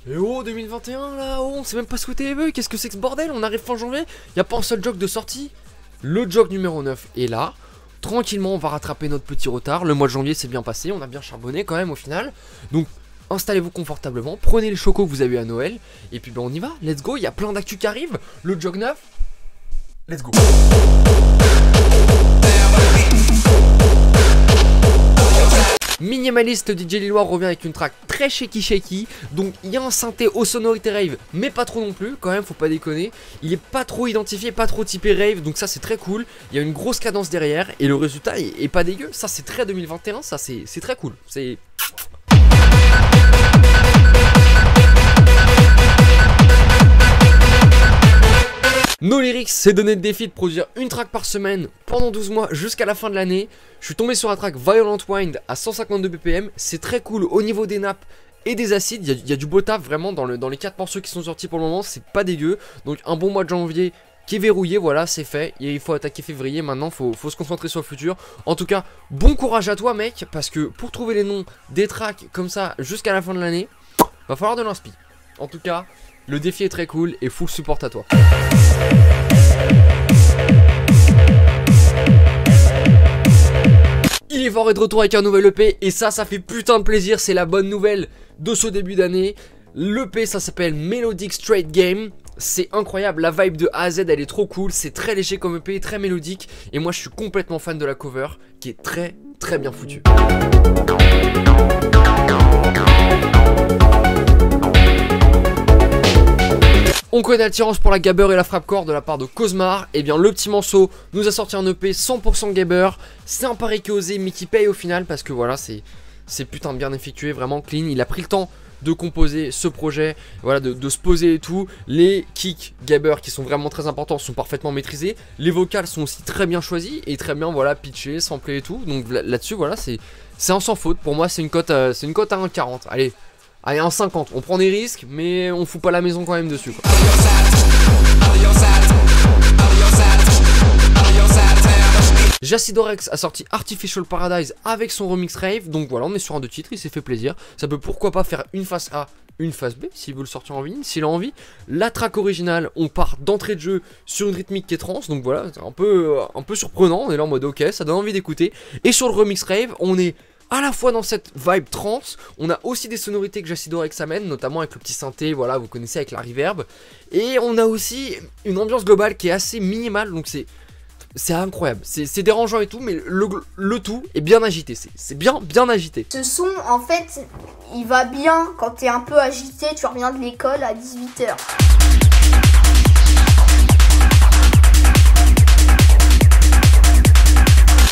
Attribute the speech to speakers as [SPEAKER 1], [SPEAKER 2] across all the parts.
[SPEAKER 1] Et oh 2021 là, oh, on sait même pas souhaiter les bugs, qu'est-ce que c'est que ce bordel? On arrive fin janvier, y a pas un seul jog de sortie. Le jog numéro 9 est là. Tranquillement on va rattraper notre petit retard. Le mois de janvier s'est bien passé, on a bien charbonné quand même au final. Donc installez-vous confortablement, prenez les chocos que vous avez eu à Noël. Et puis ben on y va, let's go, il y a plein d'actu qui arrivent. Le jog 9, let's go. Minimaliste DJ Lillois revient avec une track très shaky. Donc il y a un synthé aux sonorités rave, mais pas trop non plus, quand même faut pas déconner. Il est pas trop identifié, pas trop typé rave, donc ça c'est très cool. Il y a une grosse cadence derrière et le résultat est pas dégueu. Ça c'est très 2021, ça c'est très cool. C'est... No Lyrics s'est donné le défi de produire une track par semaine pendant 12 mois jusqu'à la fin de l'année. Je suis tombé sur la track Violent Wind à 152 BPM. C'est très cool au niveau des nappes et des acides. Il y a du beau taf vraiment dans les 4 morceaux qui sont sortis pour le moment. C'est pas dégueu. Donc un bon mois de janvier qui est verrouillé. Voilà, c'est fait. Et il faut attaquer février. Maintenant, faut se concentrer sur le futur. En tout cas, bon courage à toi, mec. Parce que pour trouver les noms des tracks comme ça jusqu'à la fin de l'année, va falloir de l'inspi. En tout cas, le défi est très cool et full support à toi. Il est fort et de retour avec un nouvel EP et ça fait putain de plaisir, c'est la bonne nouvelle de ce début d'année. L'EP ça s'appelle Melodic Straight Game, c'est incroyable, la vibe de A à Z elle est trop cool, c'est très léger comme EP, très mélodique et moi je suis complètement fan de la cover qui est très bien foutue. On connaît l'attirance pour la gabber et la frappe-core de la part de Cosmar. Et bien le petit morceau nous a sorti un EP 100% gabber. C'est un pari qui est osé mais qui paye au final parce que voilà c'est putain bien effectué, vraiment clean. Il a pris le temps de composer ce projet, voilà, de se poser et tout. Les kicks gabber qui sont vraiment très importants sont parfaitement maîtrisés. Les vocales sont aussi très bien choisis et très bien voilà pitchés, samplés et tout. Donc là-dessus voilà c'est un sans faute. Pour moi c'est une cote à 1,40. Allez, 1,50, on prend des risques, mais on fout pas la maison quand même dessus, quoi. Jacidorex a sorti Artificial Paradise avec son remix rave, donc voilà, on est sur un 2 titres, il s'est fait plaisir. Ça peut pourquoi pas faire une face A, une face B, s'il veut le sortir en vinyle, s'il a envie. La track originale, on part d'entrée de jeu sur une rythmique qui est trance, donc voilà, c'est un peu surprenant, on est là en mode ok, ça donne envie d'écouter. Et sur le remix rave, on est à la fois dans cette vibe trance, on a aussi des sonorités que Jacidorex amène, notamment avec le petit synthé, voilà, vous connaissez avec la reverb. Et on a aussi une ambiance globale qui est assez minimale, donc c'est incroyable, c'est dérangeant et tout, mais le tout est bien agité, c'est bien agité.
[SPEAKER 2] Ce son, en fait, il va bien quand t'es un peu agité, tu reviens de l'école à 18 h.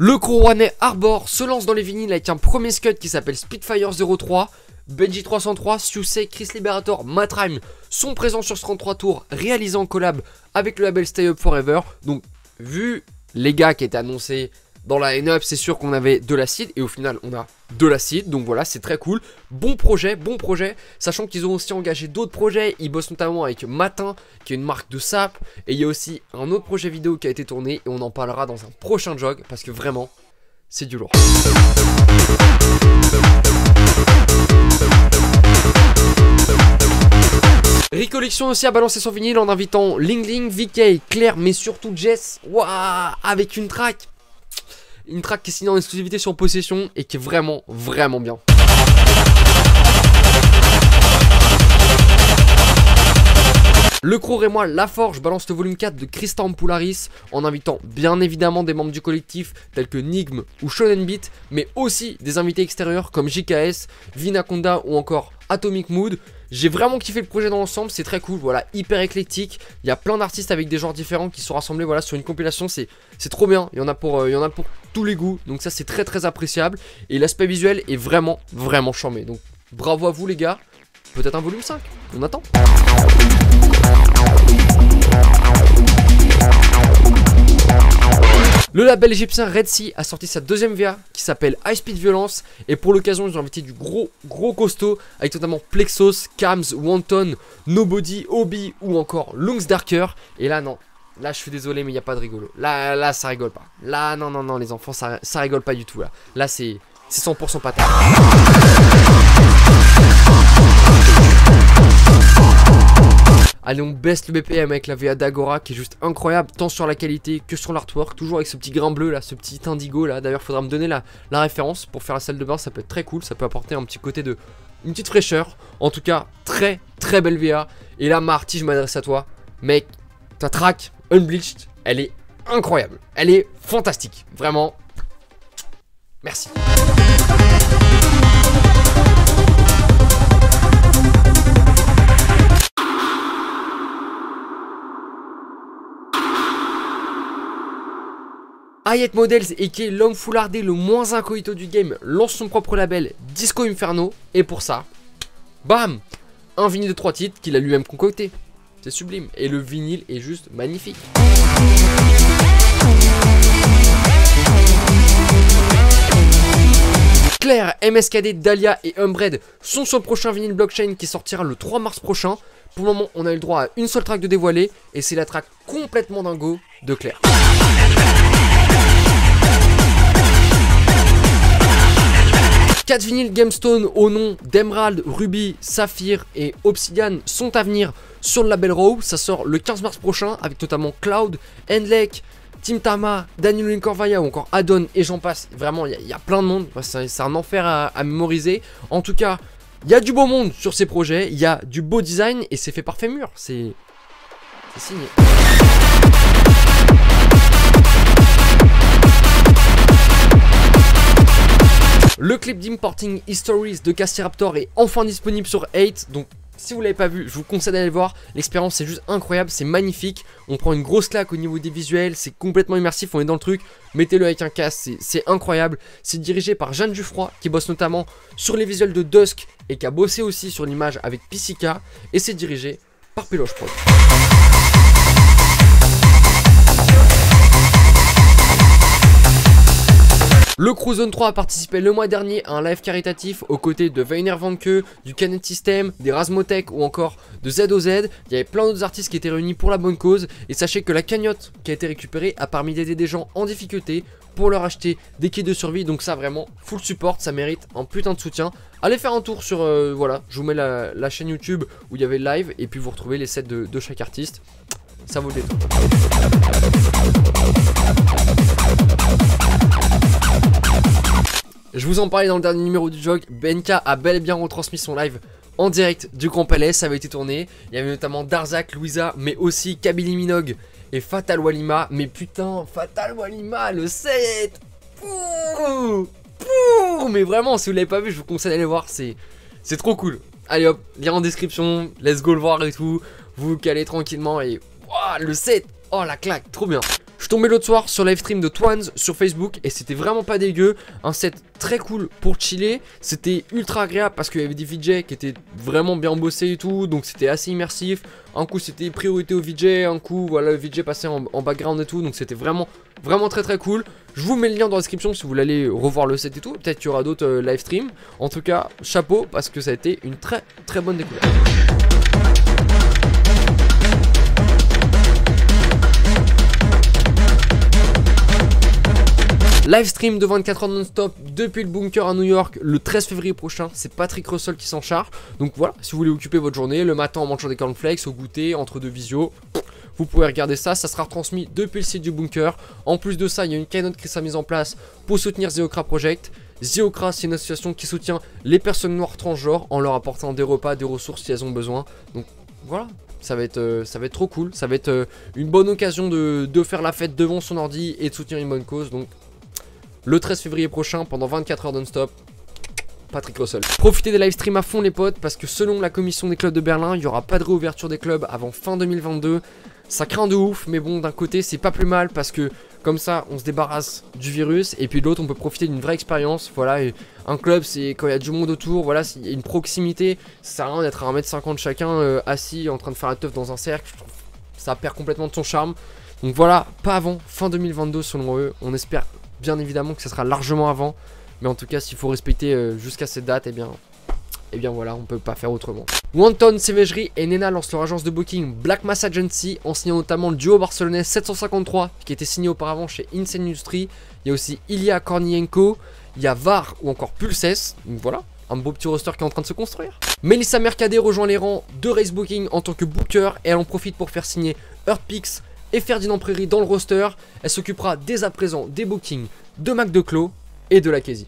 [SPEAKER 1] Le crew rouennais Arbor se lance dans les vinyles avec un premier scud qui s'appelle Spitfire 03. Benji 303, Siouxsie, Chris Liberator, Matt Rhyme sont présents sur ce 33 tours réalisé en collab avec le label Stay Up Forever. Donc vu les gars qui étaient annoncés dans la line-up, c'est sûr qu'on avait de l'acide et au final on a de l'acide, donc voilà, c'est très cool. Bon projet, sachant qu'ils ont aussi engagé d'autres projets. Ils bossent notamment avec Matin qui est une marque de sap, et il y a aussi un autre projet vidéo qui a été tourné et on en parlera dans un prochain jog parce que vraiment c'est du lourd. Recollection aussi a balancé son vinyle en invitant Ling Ling, VK, Claire mais surtout Jess, waouh, avec une track qui est signée en exclusivité sur Possession et qui est vraiment bien. Le crew rémois La Forge balance le volume 4 de Christian Poularis en invitant bien évidemment des membres du collectif tels que Nigm ou Shonen Beat, mais aussi des invités extérieurs comme JKS, Vinaconda ou encore Atomic Mood. J'ai vraiment kiffé le projet dans l'ensemble, c'est très cool, voilà, hyper éclectique. Il y a plein d'artistes avec des genres différents qui sont rassemblés voilà, sur une compilation, c'est trop bien. Il y en a pour tous les goûts, donc ça c'est très appréciable. Et l'aspect visuel est vraiment charmé. Donc bravo à vous les gars, peut-être un volume 5, on attend. Le label égyptien Red Sea a sorti sa deuxième VA qui s'appelle High Speed Violence. Et pour l'occasion, ils ont invité du gros costaud avec notamment Plexos, Kams, Wanton, Nobody, Obi ou encore Lungs Darker. Et là, non. Là, je suis désolé, mais il n'y a pas de rigolo. Là, ça rigole pas. Là, non, les enfants, ça rigole pas du tout. Là c'est 100% patate. Allez, on baisse le BPM avec la VA d'Agora qui est juste incroyable, tant sur la qualité que sur l'artwork. Toujours avec ce petit grain bleu là, ce petit indigo là. D'ailleurs, faudra me donner la référence pour faire la salle de bain, ça peut être très cool. Ça peut apporter un petit côté de... une petite fraîcheur. En tout cas, très très belle VA. Et là, Marty, je m'adresse à toi. Mec, ta track Unbleached, elle est incroyable. Elle est fantastique. Vraiment. Merci. Hayet Models, et qui est l'homme foulardé le moins incognito du game, lance son propre label Disco Inferno. Et pour ça, bam, un vinyle de 3 titres qu'il a lui-même concocté. C'est sublime. Et le vinyle est juste magnifique. Claire, MSKD, Dahlia et Umbred sont sur le prochain vinyle blockchain qui sortira le 3 mars prochain. Pour le moment, on a eu le droit à une seule track de dévoilée, et c'est la track complètement dingo de Claire. 4 vinyles Gemstone au nom d'Emerald, Ruby, Saphir et Obsidian sont à venir sur le label Raw. Ça sort le 15 mars prochain avec notamment Cloud, Endlek, Tim Tama, Daniel Linkorvaya ou encore Adon et j'en passe. Vraiment, il y a plein de monde. C'est un enfer à mémoriser. En tout cas, il y a du beau monde sur ces projets. Il y a du beau design et c'est fait par Fémur. C'est signé. Le clip d'Importing Histories de Castiraptor est enfin disponible sur 8, donc si vous l'avez pas vu, je vous conseille d'aller le voir. L'expérience est juste incroyable, c'est magnifique. On prend une grosse claque au niveau des visuels, c'est complètement immersif, on est dans le truc. Mettez-le avec un casque, c'est incroyable. C'est dirigé par Jeanne Dufroy qui bosse notamment sur les visuels de Dusk et qui a bossé aussi sur l'image avec Pisika. Et c'est dirigé par Péloche Prod. Le Crew Zone 3 a participé le mois dernier à un live caritatif aux côtés de Weiner Vanke, du Canet System, des Razmotech ou encore de ZOZ. Il y avait plein d'autres artistes qui étaient réunis pour la bonne cause. Et sachez que la cagnotte qui a été récupérée a permis d'aider des gens en difficulté pour leur acheter des kits de survie. Donc ça vraiment, full support, ça mérite un putain de soutien. Allez faire un tour sur, voilà, je vous mets la chaîne YouTube où il y avait le live. Et puis vous retrouvez les sets de chaque artiste. Ça vaut le détour. Je vous en parlais dans le dernier numéro du jog, BNK a bel et bien retransmis son live en direct du Grand Palais, ça avait été tourné. Il y avait notamment Darzak, Louisa, mais aussi Kabylie Minogue et Fatal Walima. Mais putain, Fatal Walima, le set, mais vraiment, si vous l'avez pas vu, je vous conseille d'aller voir, c'est trop cool. Allez hop, lien en description, let's go le voir et tout. Vous calez tranquillement et wow, le set, oh la claque, trop bien. Je suis tombé l'autre soir sur live stream de Twans sur Facebook et c'était vraiment pas dégueu. Un set très cool pour chiller. C'était ultra agréable parce qu'il y avait des VJ qui étaient vraiment bien bossés et tout. Donc c'était assez immersif. Un coup c'était priorité au VJ, un coup voilà le VJ passait en background et tout. Donc c'était vraiment très cool. Je vous mets le lien dans la description si vous voulez aller revoir le set et tout. Peut-être qu'il y aura d'autres live streams. En tout cas, chapeau parce que ça a été une très bonne découverte. Livestream de 24 heures non-stop depuis le bunker à New York le 13 février prochain. C'est Patrick Russell qui s'en charge. Donc voilà, si vous voulez occuper votre journée, le matin en mangeant des cornflakes, au goûter, entre deux visios, vous pouvez regarder ça. Ça sera retransmis depuis le site du bunker. En plus de ça, il y a une keynote qui sera mise en place pour soutenir Zeokra Project. Zeokra, c'est une association qui soutient les personnes noires transgenres en leur apportant des repas, des ressources si elles ont besoin. Donc voilà. Ça va être trop cool. Ça va être une bonne occasion de faire la fête devant son ordi et de soutenir une bonne cause. Donc le 13 février prochain, pendant 24 heures non-stop, Patrick Russell. Profitez des live streams à fond les potes, parce que selon la commission des clubs de Berlin, il n'y aura pas de réouverture des clubs avant fin 2022. Ça craint de ouf, mais bon, d'un côté, c'est pas plus mal, parce que comme ça, on se débarrasse du virus, et puis de l'autre, on peut profiter d'une vraie expérience. Voilà, et un club, c'est quand il y a du monde autour, voilà, s'il y a une proximité, ça sert à rien d'être à 1m50 chacun, assis, en train de faire la teuf dans un cercle. Je trouve ça perd complètement de son charme. Donc voilà, pas avant fin 2022 selon eux, on espère bien évidemment que ça sera largement avant, mais en tout cas s'il faut respecter jusqu'à cette date, et bien voilà, on peut pas faire autrement. Wanton, Sévégerie et Nena lancent leur agence de booking Black Mass Agency en signant notamment le duo barcelonais 753 qui était signé auparavant chez Insane Industry. Il y a aussi Ilya Kornienko, il y a VAR ou encore Pulses, donc voilà, un beau petit roster qui est en train de se construire. Melissa Mercadé rejoint les rangs de Racebooking en tant que booker et elle en profite pour faire signer Earthpix et Ferdinand Prairie dans le roster. Elle s'occupera dès à présent des bookings de Mac Declos et de la Casey.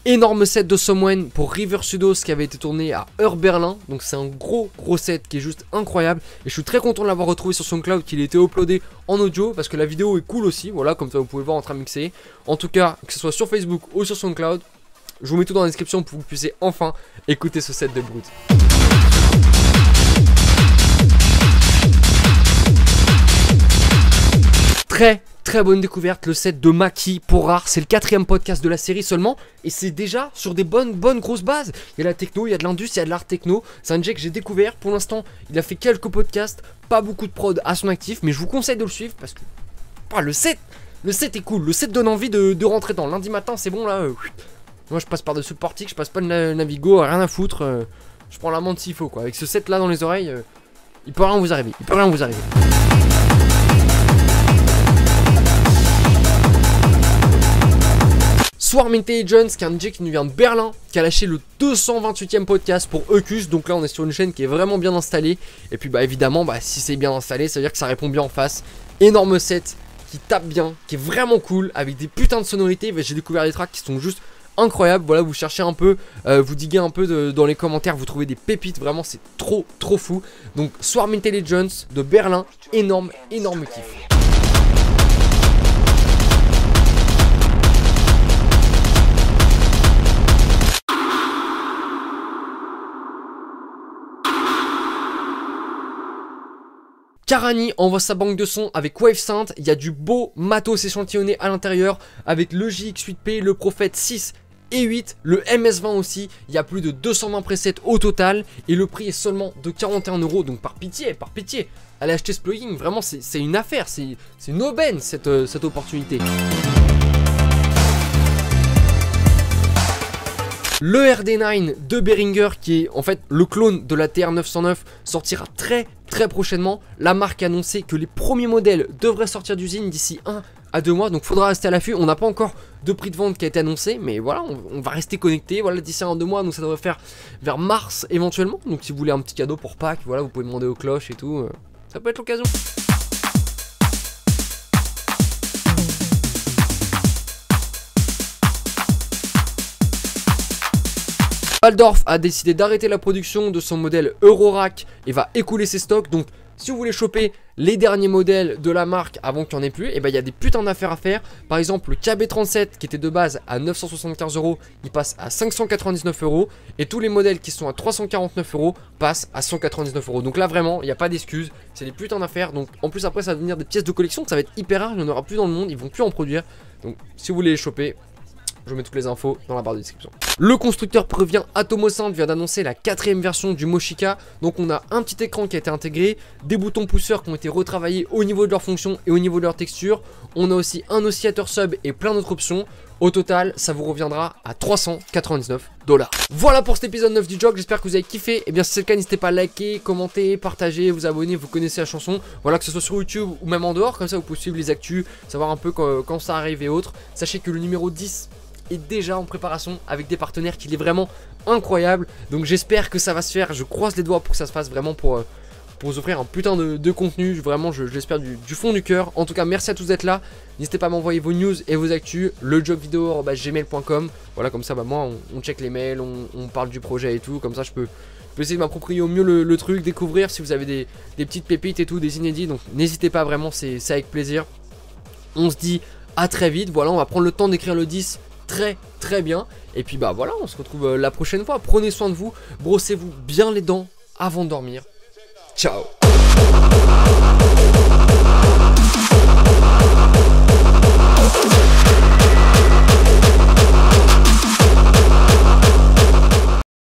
[SPEAKER 1] Énorme set de Someone pour River Sudos qui avait été tourné à Heure Berlin. Donc c'est un gros set qui est juste incroyable. Et je suis très content de l'avoir retrouvé sur SoundCloud, qu'il ait été uploadé en audio parce que la vidéo est cool aussi. Voilà, comme ça vous pouvez le voir en train de mixer. En tout cas, que ce soit sur Facebook ou sur SoundCloud, je vous mets tout dans la description pour que vous puissiez enfin écouter ce set de Brut. Très bonne découverte, le set de Maki pour Rare. C'est le 4e podcast de la série seulement. Et c'est déjà sur des bonnes grosses bases. Il y a la techno, il y a de l'indus, il y a de l'art techno. C'est un DJ que j'ai découvert. Pour l'instant, il a fait quelques podcasts. Pas beaucoup de prod à son actif. Mais je vous conseille de le suivre parce que le set est cool. Le set donne envie de rentrer dans. Lundi matin, c'est bon là. Moi, je passe par-dessus le portique. Je passe pas de Navigo. Rien à foutre. Je prends la menthe s'il faut quoi. Avec ce set là dans les oreilles, il peut rien vous arriver. Swarm Intelligence, qui est un DJ qui nous vient de Berlin, qui a lâché le 228e podcast pour Eucus. Donc là on est sur une chaîne qui est vraiment bien installée. Et puis évidemment si c'est bien installé, ça veut dire que ça répond bien en face. Énorme set qui tape bien, qui est vraiment cool, avec des putains de sonorités. J'ai découvert des tracks qui sont juste incroyables. Voilà, vous cherchez un peu, vous diguez un peu dans les commentaires, vous trouvez des pépites. Vraiment c'est trop fou. Donc Swarm Intelligence de Berlin, énorme kiff. Karani envoie sa banque de sons avec WaveSynth. Il y a du beau matos échantillonné à l'intérieur avec le JX8P, le Prophète 6 et 8, le MS20 aussi. Il y a plus de 220 presets au total et le prix est seulement de 41 €. Donc par pitié, allez acheter ce plugin. Vraiment, c'est une affaire, c'est une aubaine cette opportunité. Le RD9 de Behringer, qui est en fait le clone de la TR909, sortira très prochainement. La marque a annoncé que les premiers modèles devraient sortir d'usine d'ici 1 à 2 mois, donc faudra rester à l'affût. On n'a pas encore de prix de vente qui a été annoncé, mais voilà, on va rester connecté. Voilà, d'ici 1 à 2 mois, donc ça devrait faire vers mars éventuellement. Donc si vous voulez un petit cadeau pour Pâques, voilà, vous pouvez demander aux cloches et tout, ça peut être l'occasion. Waldorf a décidé d'arrêter la production de son modèle Eurorack et va écouler ses stocks. Donc si vous voulez choper les derniers modèles de la marque avant qu'il n'y en ait plus, et il y a des putains d'affaires à faire. Par exemple, le KB37 qui était de base à 975 €, il passe à 599 €. Et tous les modèles qui sont à 349 € passent à 199 €. Donc là vraiment, il n'y a pas d'excuses, c'est des putains d'affaires. Donc en plus après ça va devenir des pièces de collection, ça va être hyper rare, il n'y en aura plus dans le monde, ils vont plus en produire. Donc si vous voulez les choper, je vous mets toutes les infos dans la barre de description. Le constructeur prévient Atomosynth vient d'annoncer la 4e version du Moshika. Donc on a un petit écran qui a été intégré, des boutons pousseurs qui ont été retravaillés au niveau de leur fonction et au niveau de leur texture. On a aussi un oscillateur sub et plein d'autres options. Au total, ça vous reviendra à 399 $. Voilà pour cet épisode 9 du Jog, j'espère que vous avez kiffé. Et bien si c'est le cas, n'hésitez pas à liker, commenter, partager, vous abonner, vous connaissez la chanson. Voilà, que ce soit sur YouTube ou même en dehors, comme ça vous pouvez suivre les actus, savoir un peu quand ça arrive et autres. Sachez que le numéro 10 est déjà en préparation avec des partenaires qu'il est vraiment incroyable. Donc j'espère que ça va se faire, je croise les doigts pour que ça se fasse vraiment pour vous offrir un putain de contenu. Vraiment je l'espère du fond du cœur. En tout cas merci à tous d'être là. N'hésitez pas à m'envoyer vos news et vos actus, lejogvideo@gmail.com. Voilà, comme ça moi on check les mails, on parle du projet et tout. Comme ça je peux essayer de m'approprier au mieux le truc, découvrir si vous avez des petites pépites et tout, des inédits. Donc n'hésitez pas, vraiment c'est avec plaisir. On se dit à très vite. Voilà, on va prendre le temps d'écrire le 10 très bien. Et puis voilà, on se retrouve la prochaine fois. Prenez soin de vous, brossez-vous bien les dents avant de dormir. Ciao.